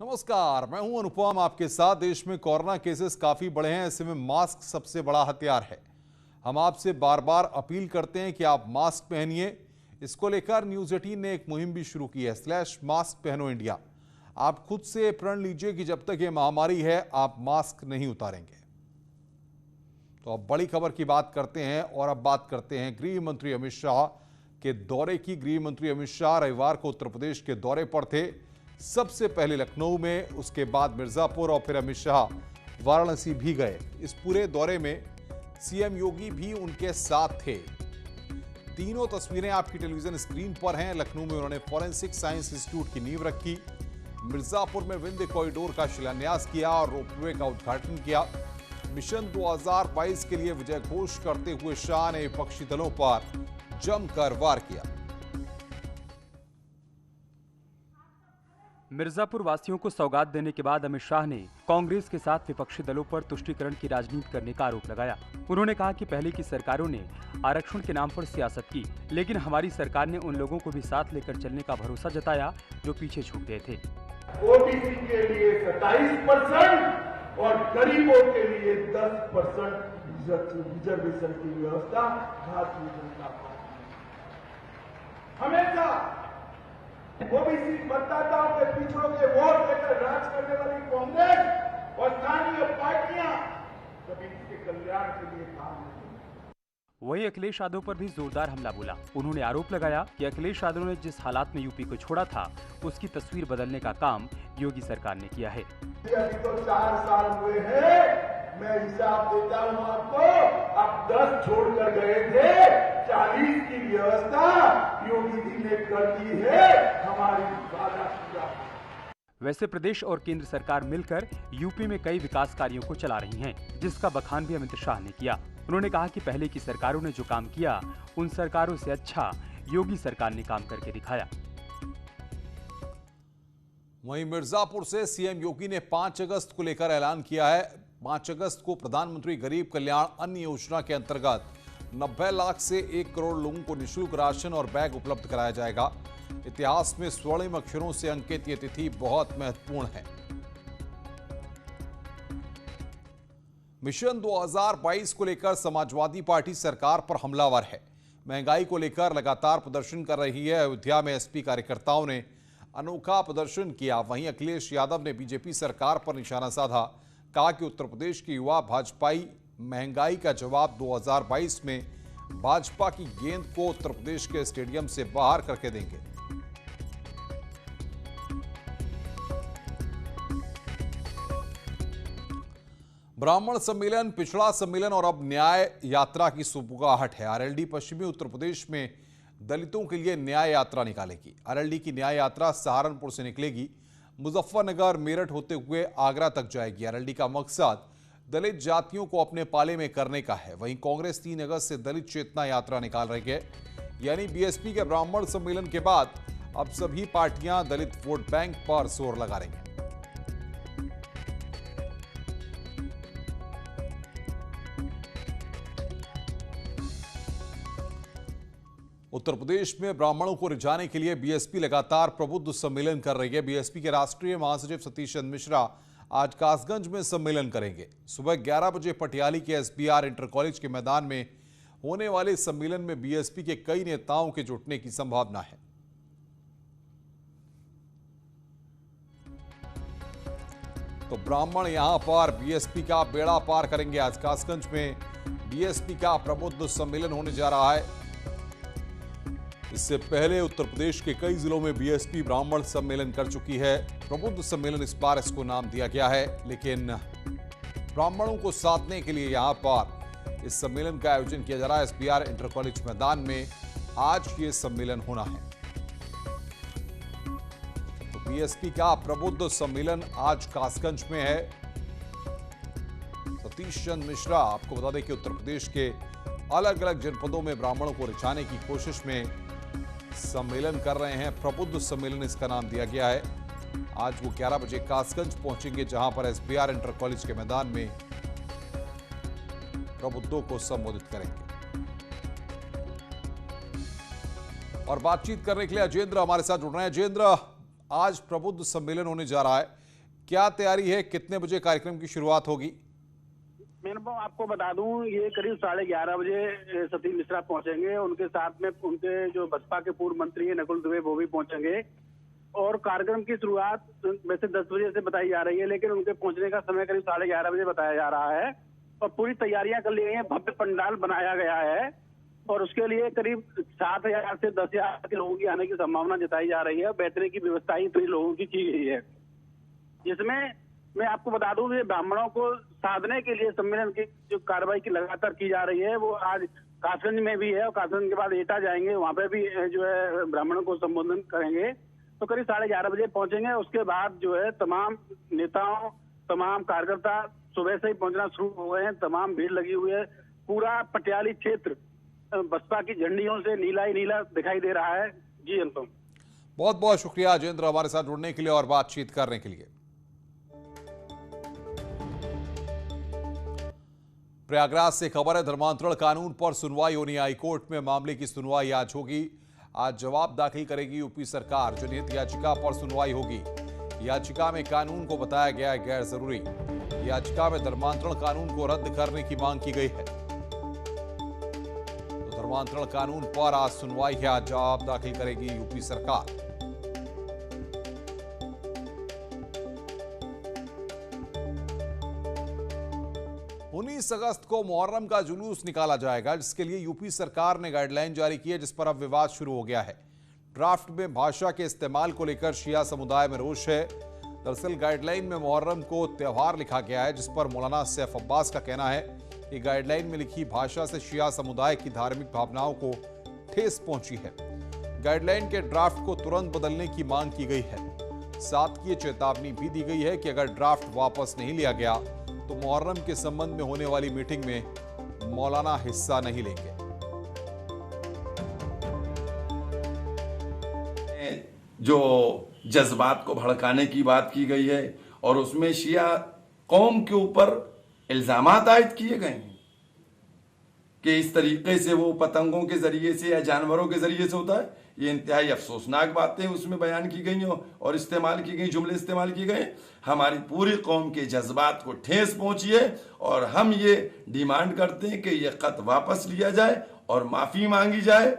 नमस्कार, मैं हूं अनुपम आपके साथ। देश में कोरोना केसेस काफी बढ़े हैं, ऐसे में मास्क सबसे बड़ा हथियार है। हम आपसे बार बार अपील करते हैं कि आप मास्क पहनिए। इसको लेकर न्यूज 18 ने एक मुहिम भी शुरू की है, /मास्क पहनो इंडिया। आप खुद से प्रण लीजिए कि जब तक ये महामारी है आप मास्क नहीं उतारेंगे। तो अब बड़ी खबर की बात करते हैं और अब बात करते हैं गृह मंत्री अमित शाह के दौरे की। गृह मंत्री अमित शाह रविवार को उत्तर प्रदेश के दौरे पर थे। सबसे पहले लखनऊ में, उसके बाद मिर्जापुर और फिर अमित शाह वाराणसी भी गए। इस पूरे दौरे में सीएम योगी भी उनके साथ थे। तीनों तस्वीरें आपकी टेलीविजन स्क्रीन पर हैं। लखनऊ में उन्होंने फॉरेंसिक साइंस इंस्टीट्यूट की नींव रखी, मिर्जापुर में विंध्य कॉरिडोर का शिलान्यास किया और रोपवे का उद्घाटन किया। मिशन 2022 के लिए विजय घोष करते हुए शाह ने विपक्षी दलों पर जमकर वार किया। मिर्जापुर वासियों को सौगात देने के बाद अमित शाह ने कांग्रेस के साथ विपक्षी दलों पर तुष्टीकरण की राजनीति करने का आरोप लगाया। उन्होंने कहा कि पहले की सरकारों ने आरक्षण के नाम पर सियासत की, लेकिन हमारी सरकार ने उन लोगों को भी साथ लेकर चलने का भरोसा जताया जो पीछे छूट गए थे। ओबीसी के लिए 27% और गरीबों के लिए 10% रिजर्वेशन की व्यवस्था भारतीय जनता पार्टी हमेशा ओबीसी मतदाताओं के पिछड़ों के वोट लेकर राज करने वाली कांग्रेस और स्थानीय पार्टियां कभी इसके कल्याण के लिए काम नहीं। वहीं अखिलेश यादव पर भी जोरदार हमला बोला। उन्होंने आरोप लगाया कि अखिलेश यादव ने जिस हालात में यूपी को छोड़ा था, उसकी तस्वीर बदलने का काम योगी सरकार ने किया है। अभी तो 4 साल हुए हैं, मैं हिसाब देता हूं आपको। अब 10 छोड़कर गए थे, 40 की व्यवस्था योगी जी ने कर दी है। हमारी वादा पूरा। वैसे प्रदेश और केंद्र सरकार मिलकर यूपी में कई विकास कार्यों को चला रही हैं, जिसका बखान भी अमित शाह ने किया। उन्होंने कहा कि पहले की सरकारों ने जो काम किया, उन सरकारों से अच्छा योगी सरकार ने काम करके दिखाया। वहीं मिर्जापुर से सीएम योगी ने 5 अगस्त को लेकर ऐलान किया है। 5 अगस्त को प्रधानमंत्री गरीब कल्याण अन्न योजना के अंतर्गत 90 लाख से 1 करोड़ लोगों को निःशुल्क राशन और बैग उपलब्ध कराया जाएगा। इतिहास में स्वर्णिम अक्षरों से अंकित यह तिथि बहुत महत्वपूर्ण है। मिशन 2022 को लेकर समाजवादी पार्टी सरकार पर हमलावर है। महंगाई को लेकर लगातार प्रदर्शन कर रही है। अयोध्या में एसपी कार्यकर्ताओं ने अनोखा प्रदर्शन किया। वहीं अखिलेश यादव ने बीजेपी सरकार पर निशाना साधा। कहा कि उत्तर प्रदेश के युवा भाजपाई महंगाई का जवाब 2022 में भाजपा की गेंद को उत्तर प्रदेश के स्टेडियम से बाहर करके देंगे। ब्राह्मण सम्मेलन, पिछड़ा सम्मेलन और अब न्याय यात्रा की सुबुगाहट है। आरएलडी पश्चिमी उत्तर प्रदेश में दलितों के लिए न्याय यात्रा निकालेगी। आरएलडी की न्याय यात्रा सहारनपुर से निकलेगी, मुजफ्फरनगर, मेरठ होते हुए आगरा तक जाएगी। आरएलडी का मकसद दलित जातियों को अपने पाले में करने का है। वहीं कांग्रेस 3 अगस्त से दलित चेतना यात्रा निकाल रही है। यानी बीएसपी के ब्राह्मण सम्मेलन के बाद अब सभी पार्टियां दलित वोट बैंक पर जोर लगा रही हैं। उत्तर प्रदेश में ब्राह्मणों को रिझाने के लिए बीएसपी लगातार प्रबुद्ध सम्मेलन कर रही है। बीएसपी के राष्ट्रीय महासचिव सतीश चंद्र मिश्रा आज कासगंज में सम्मेलन करेंगे। सुबह 11 बजे पटियाली के एसबीआर इंटर कॉलेज के मैदान में होने वाले सम्मेलन में बीएसपी के कई नेताओं के जुटने की संभावना है। तो ब्राह्मण यहां पर बीएसपी का बेड़ा पार करेंगे। आज कासगंज में बीएसपी का प्रबुद्ध सम्मेलन होने जा रहा है। इससे पहले उत्तर प्रदेश के कई जिलों में बीएसपी ब्राह्मण सम्मेलन कर चुकी है। प्रबुद्ध सम्मेलन इस बार इसको नाम दिया गया है, लेकिन ब्राह्मणों को साधने के लिए यहां पर इस सम्मेलन का आयोजन किया जा रहा है। एसबीआर इंटर कॉलेज मैदान में आज ये सम्मेलन होना है। तो बीएसपी का प्रबुद्ध सम्मेलन आज कासगंज में है। सतीश चंद्र मिश्रा, आपको बता दें कि उत्तर प्रदेश के अलग अलग जनपदों में ब्राह्मणों को रिझाने की कोशिश में सम्मेलन कर रहे हैं। प्रबुद्ध सम्मेलन इसका नाम दिया गया है। आज वो 11 बजे कासगंज पहुंचेंगे, जहां पर एसबीआर इंटर कॉलेज के मैदान में प्रबुद्धों को संबोधित करेंगे। और बातचीत करने के लिए अजेंद्र हमारे साथ जुड़ रहे हैं। अजेंद्र, आज प्रबुद्ध सम्मेलन होने जा रहा है, क्या तैयारी है, कितने बजे कार्यक्रम की शुरुआत होगी? मैं आपको बता दूं, ये करीब 11:30 बजे सतीश मिश्रा पहुंचेंगे। उनके साथ में उनके जो बसपा के पूर्व मंत्री है नकुल दुबे, वो भी पहुंचेंगे। और कार्यक्रम की शुरुआत वैसे 10 बजे से बताई जा रही है, लेकिन उनके पहुंचने का समय करीब 11:30 बजे बताया जा रहा है। और पूरी तैयारियां कर ली गई हैं, भव्य पंडाल बनाया गया है और उसके लिए करीब 7,000 से 10,000 के लोगों की आने की संभावना जताई जा रही है। बैठने की व्यवस्था इतनी लोगों की गई है, जिसमें मैं आपको बता दूं कि ब्राह्मणों को साधने के लिए सम्मेलन की जो कार्रवाई की लगातार की जा रही है, वो आज कासगंज में भी है और कासगंज के बाद एटा जाएंगे, वहां पे भी जो है ब्राह्मणों को संबोधन करेंगे। तो करीब 11:30 बजे पहुंचेंगे। उसके बाद जो है तमाम नेताओं, तमाम कार्यकर्ता सुबह से ही पहुंचना शुरू हो गए हैं। तमाम भीड़ लगी हुई है। पूरा पटियाली क्षेत्र बसपा की झंडियों से नीला ही नीला दिखाई दे रहा है। जी अनुपम, बहुत बहुत शुक्रिया अजेंद्र, हमारे साथ जुड़ने के लिए और बातचीत करने के लिए। प्रयागराज से खबर है, धर्मांतरण कानून पर सुनवाई होनी। हाईकोर्ट में मामले की सुनवाई आज होगी। आज जवाब दाखिल करेगी यूपी सरकार। जनहित याचिका पर सुनवाई होगी। याचिका में कानून को बताया गया है गैर जरूरी। याचिका में धर्मांतरण कानून को रद्द करने की मांग की गई है। तो धर्मांतरण कानून पर आज सुनवाई है। आज जवाब दाखिल करेगी यूपी सरकार। अगस्त को मुहर्रम का जुलूस निकाला जाएगा, जिसके लिए यूपी सरकार ने गाइडलाइन जारी की है, जिस पर अब विवाद शुरू हो गया है। ड्राफ्ट में भाषा के इस्तेमाल को लेकर शिया समुदाय में रोष है। दरअसल गाइडलाइन में मुहर्रम को त्योहार लिखा गया है, जिस पर मौलाना सैफ अब्बास का कहना है कि गाइडलाइन में लिखी भाषा से शिया समुदाय की धार्मिक भावनाओं को ठेस पहुंची है। गाइडलाइन के ड्राफ्ट को तुरंत बदलने की मांग की गई है। साथ ही चेतावनी भी दी गई है कि अगर ड्राफ्ट वापस नहीं लिया गया तो मुहर्रम के संबंध में होने वाली मीटिंग में मौलाना हिस्सा नहीं लेंगे। जो जज्बात को भड़काने की बात की गई है और उसमें शिया कौम के ऊपर इल्जामात आयद किए गए हैं कि इस तरीके से वो पतंगों के जरिए से या जानवरों के जरिए से होता है। ये इंतहाई अफसोसनाक बातें उसमें बयान की गई और इस्तेमाल की गई, जुमले इस्तेमाल किए गए। हमारी पूरी कौम के जज्बात को ठेस पहुंची है और हम ये डिमांड करते हैं कि ये खत वापस लिया जाए और माफी मांगी जाए।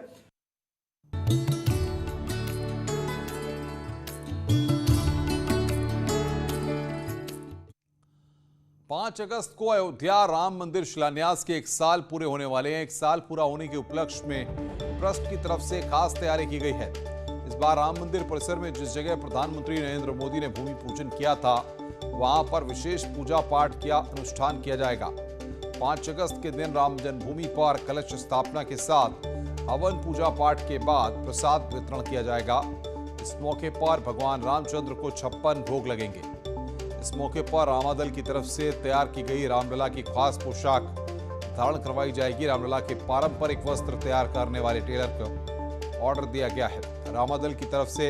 5 अगस्त को अयोध्या राम मंदिर शिलान्यास के 1 साल पूरे होने वाले हैं। 1 साल पूरा होने के उपलक्ष्य में ट्रस्ट की तरफ से खास तैयारी की गई है। इस बार राम मंदिर परिसर में जिस जगह प्रधानमंत्री नरेंद्र मोदी ने भूमि पूजन किया था, वहां पर विशेष पूजा पाठ का अनुष्ठान किया जाएगा। 5 अगस्त के दिन राम जन्मभूमि पर कलश स्थापना के साथ हवन पूजा पाठ के बाद प्रसाद वितरण किया जाएगा। इस मौके पर भगवान रामचंद्र को 56 भोग लगेंगे। इस मौके पर रामादल की तरफ से तैयार की गई रामलला की खास पोशाक धारण करवाई जाएगी। रामलला के पारंपरिक वस्त्र तैयार करने वाले टेलर को ऑर्डर दिया गया है। रामादल की तरफ से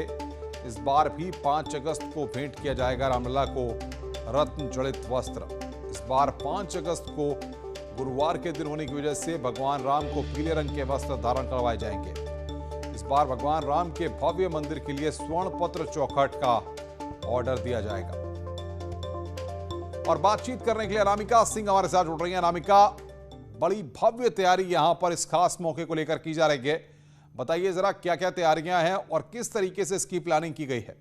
इस बार भी 5 अगस्त को भेंट किया जाएगा रामलला को रत्न जड़ित वस्त्र। इस बार 5 अगस्त को गुरुवार के दिन होने की वजह से भगवान राम को पीले रंग के वस्त्र धारण करवाए जाएंगे। इस बार भगवान राम के भव्य मंदिर के लिए स्वर्ण पत्र चौखट का ऑर्डर दिया जाएगा। और बातचीत करने के लिए अनामिका सिंह हमारे साथ जुड़ रही हैं। अनामिका, बड़ी भव्य तैयारी यहां पर इस खास मौके को लेकर की जा रही है, बताइए जरा क्या क्या तैयारियां हैं और किस तरीके से इसकी प्लानिंग की गई है।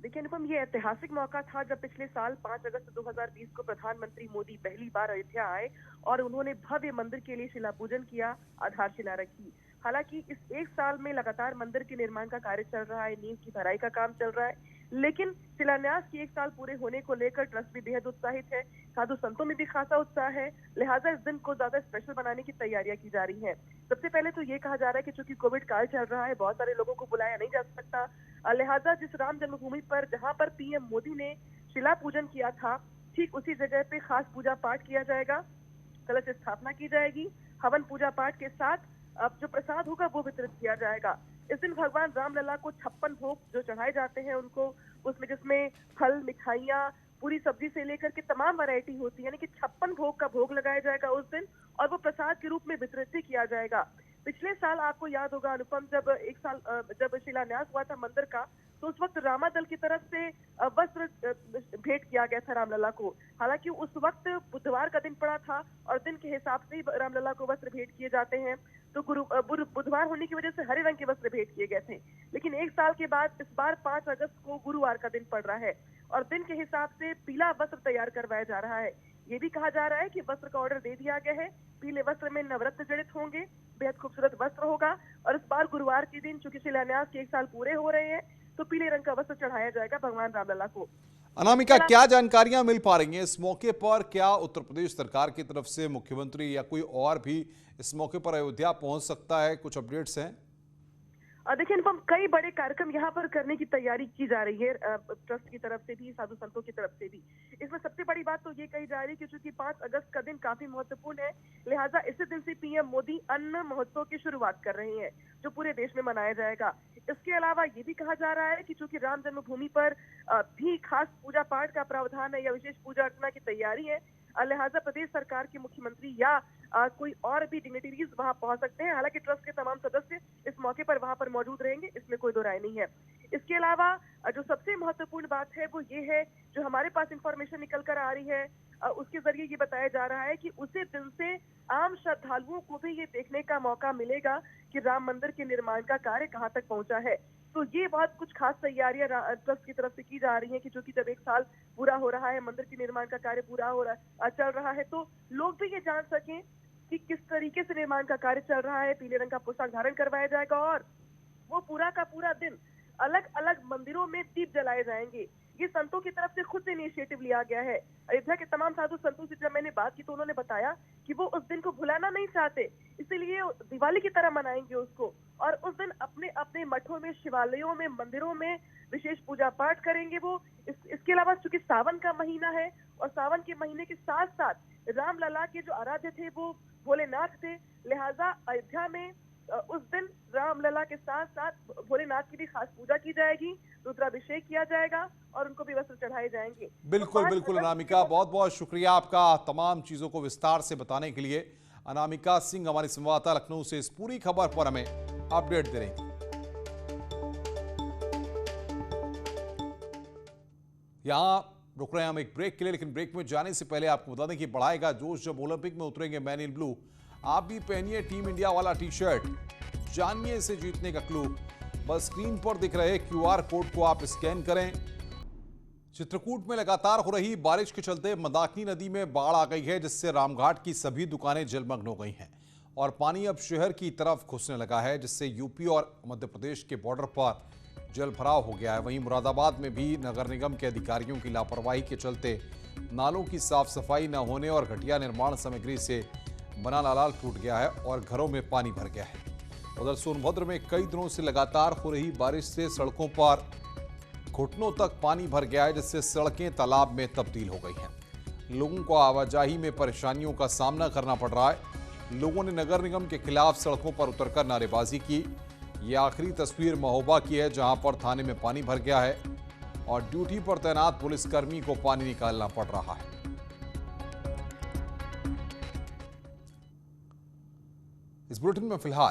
देखिए अनुपम, ये ऐतिहासिक मौका था जब पिछले साल 5 अगस्त 2020 को प्रधानमंत्री मोदी पहली बार अयोध्या आए और उन्होंने भव्य मंदिर के लिए शिला पूजन किया, आधारशिला रखी। हालांकि इस 1 साल में लगातार मंदिर के निर्माण का कार्य चल रहा है, नींव की भराई का काम चल रहा है, लेकिन शिलान्यास की 1 साल पूरे होने को लेकर ट्रस्ट भी बेहद उत्साहित है। साधु संतों में भी खासा उत्साह है, लिहाजा इस दिन को ज्यादा स्पेशल बनाने की तैयारियां की जा रही हैं। सबसे पहले तो ये कहा जा रहा है कि चूंकि कोविड काल चल रहा है, बहुत सारे लोगों को बुलाया नहीं जा सकता, लिहाजा जिस राम जन्मभूमि पर जहां पर पीएम मोदी ने शिला पूजन किया था, ठीक उसी जगह पे खास पूजा पाठ किया जाएगा, कलश स्थापना की जाएगी, हवन पूजा पाठ के साथ अब जो प्रसाद होगा वो वितरित किया जाएगा। इस दिन भगवान रामलला को 56 भोग जो चढ़ाए जाते हैं उनको, उसमें जिसमें फल, मिठाइयाँ, पूरी सब्जी से लेकर के तमाम वैरायटी होती है, यानी कि 56 भोग का भोग लगाया जाएगा उस दिन और वो प्रसाद के रूप में वितरित भी किया जाएगा। पिछले साल आपको याद होगा अनुपम, जब 1 साल जब शिलान्यास हुआ था मंदिर का, तो उस वक्त रामा दल की तरफ से वस्त्र भेंट किया गया था रामलला को। हालांकि उस वक्त बुधवार का दिन पड़ा था और दिन के हिसाब से ही रामलला को वस्त्र भेंट किए जाते हैं, तो बुधवार होने की वजह से हरे रंग के वस्त्र भेंट किए गए थे। लेकिन एक साल के बाद इस बार 5 अगस्त को गुरुवार का दिन पड़ रहा है और दिन के हिसाब से पीला वस्त्र तैयार करवाया जा रहा है। ये भी कहा जा रहा है कि वस्त्र का ऑर्डर दे दिया गया है। पीले वस्त्र में नवरत्न जड़ित होंगे, बेहद खूबसूरत वस्त्र होगा और इस बार गुरुवार के दिन चूंकि शिलान्यास के 1 साल पूरे हो रहे हैं तो पीले रंग का वस्त्र चढ़ाया जाएगा भगवान रामलला को। अनामिका, क्या जानकारियां मिल पा रही हैं इस मौके पर? क्या उत्तर प्रदेश सरकार की तरफ से मुख्यमंत्री या कोई और भी इस मौके पर अयोध्या पहुंच सकता है? कुछ अपडेट्स हैं? देखिए अनुपम, कई बड़े कार्यक्रम यहाँ पर करने की तैयारी की जा रही है ट्रस्ट की तरफ से भी, साधु संतों की तरफ से भी। इसमें सबसे बड़ी बात तो ये कही जा रही है कि चूंकि 5 अगस्त का दिन काफी महत्वपूर्ण है, लिहाजा इसी दिन से पीएम मोदी अन्न महोत्सव की शुरुआत कर रहे हैं जो पूरे देश में मनाया जाएगा। इसके अलावा ये भी कहा जा रहा है कि चूंकि राम जन्मभूमि पर भी खास पूजा पाठ का प्रावधान है या विशेष पूजा अर्चना की तैयारी है, लिहाजा प्रदेश सरकार के मुख्यमंत्री या कोई और भी डिग्निटरीज वहां पहुंच सकते हैं। हालांकि ट्रस्ट के तमाम सदस्य इस मौके पर वहां पर मौजूद रहेंगे, इसमें कोई दो राय नहीं है। इसके अलावा जो सबसे महत्वपूर्ण बात है वो ये है, जो हमारे पास इंफॉर्मेशन निकल कर आ रही है उसके जरिए ये बताया जा रहा है कि उसी दिन से आम श्रद्धालुओं को भी ये देखने का मौका मिलेगा कि राम मंदिर के निर्माण का कार्य कहाँ तक पहुंचा है। तो ये बहुत कुछ खास तैयारियां ट्रस्ट की तरफ से की जा रही हैं कि जो कि जब 1 साल पूरा हो रहा है, मंदिर के निर्माण का कार्य पूरा हो रहा चल रहा है, तो लोग भी ये जान सकें कि किस तरीके से निर्माण का कार्य चल रहा है। पीले रंग का पोशाक धारण करवाया जाएगा और वो पूरा का पूरा दिन अलग अलग मंदिरों में दीप जलाए जाएंगे। ये संतों की तरफ से खुद से इनिशिएटिव लिया गया है। अयोध्या के तमाम साधु संतों से जब मैंने बात की तो उन्होंने बताया कि वो उस दिन को भुलाना नहीं चाहते, इसीलिए दिवाली की तरह मनाएंगे उसको और उस दिन अपने अपने मठों में, शिवालयों में, मंदिरों में विशेष पूजा पाठ करेंगे वो। इसके अलावा चूंकि सावन का महीना है और सावन के महीने के साथ साथ रामलला के जो आराध्य थे वो भोलेनाथ थे, लिहाजा अयोध्या में उस दिन रामलला के साथ साथ भोलेनाथ की भी खास पूजा की जाएगी, रुद्राभिषेक किया जाएगा और उनको भी वस्त्र चढ़ाए जाएंगे। बिल्कुल बिल्कुल अनामिका, बहुत बहुत शुक्रिया आपका तमाम चीजों को विस्तार से बताने के लिए। अनामिका सिंह हमारी संवाददाता लखनऊ से इस पूरी खबर पर हमें अपडेट दे रही थी। यहां रुक रहे हैं हम एक ब्रेक के लिए, लेकिन ब्रेक में जाने से पहले आपको बता दें कि बढ़ाएगा जोश जब ओलंपिक में उतरेंगे मैन इन ब्लू। आप भी पहनिए टीम इंडिया वाला टी शर्ट, जानिए इसे जीतने का क्लू। बस स्क्रीन पर दिख रहे QR कोड को आप स्कैन करें। चित्रकूट में लगातार हो रही बारिश के चलते मंदाकिनी नदी में बाढ़ आ गई है, जिससे रामघाट की सभी दुकानें जलमग्न हो गई हैं और पानी अब शहर की तरफ घुसने लगा है, जिससे यूपी और मध्य प्रदेश के बॉर्डर पर जल भराव हो गया है। वहीं मुरादाबाद में भी नगर निगम के अधिकारियों की लापरवाही के चलते नालों की साफ सफाई न होने और घटिया निर्माण सामग्री से बना नाला टूट गया है और घरों में पानी भर गया है। उधर सोनभद्र में कई दिनों से लगातार हो रही बारिश से सड़कों पर घुटनों तक पानी भर गया है, जिससे सड़कें तालाब में तब्दील हो गई हैं। लोगों को आवाजाही में परेशानियों का सामना करना पड़ रहा है। लोगों ने नगर निगम के खिलाफ सड़कों पर उतरकर नारेबाजी की। ये आखिरी तस्वीर महोबा की है, जहां पर थाने में पानी भर गया है और ड्यूटी पर तैनात पुलिसकर्मी को पानी निकालना पड़ रहा है। इस बुलेटिन में फिलहाल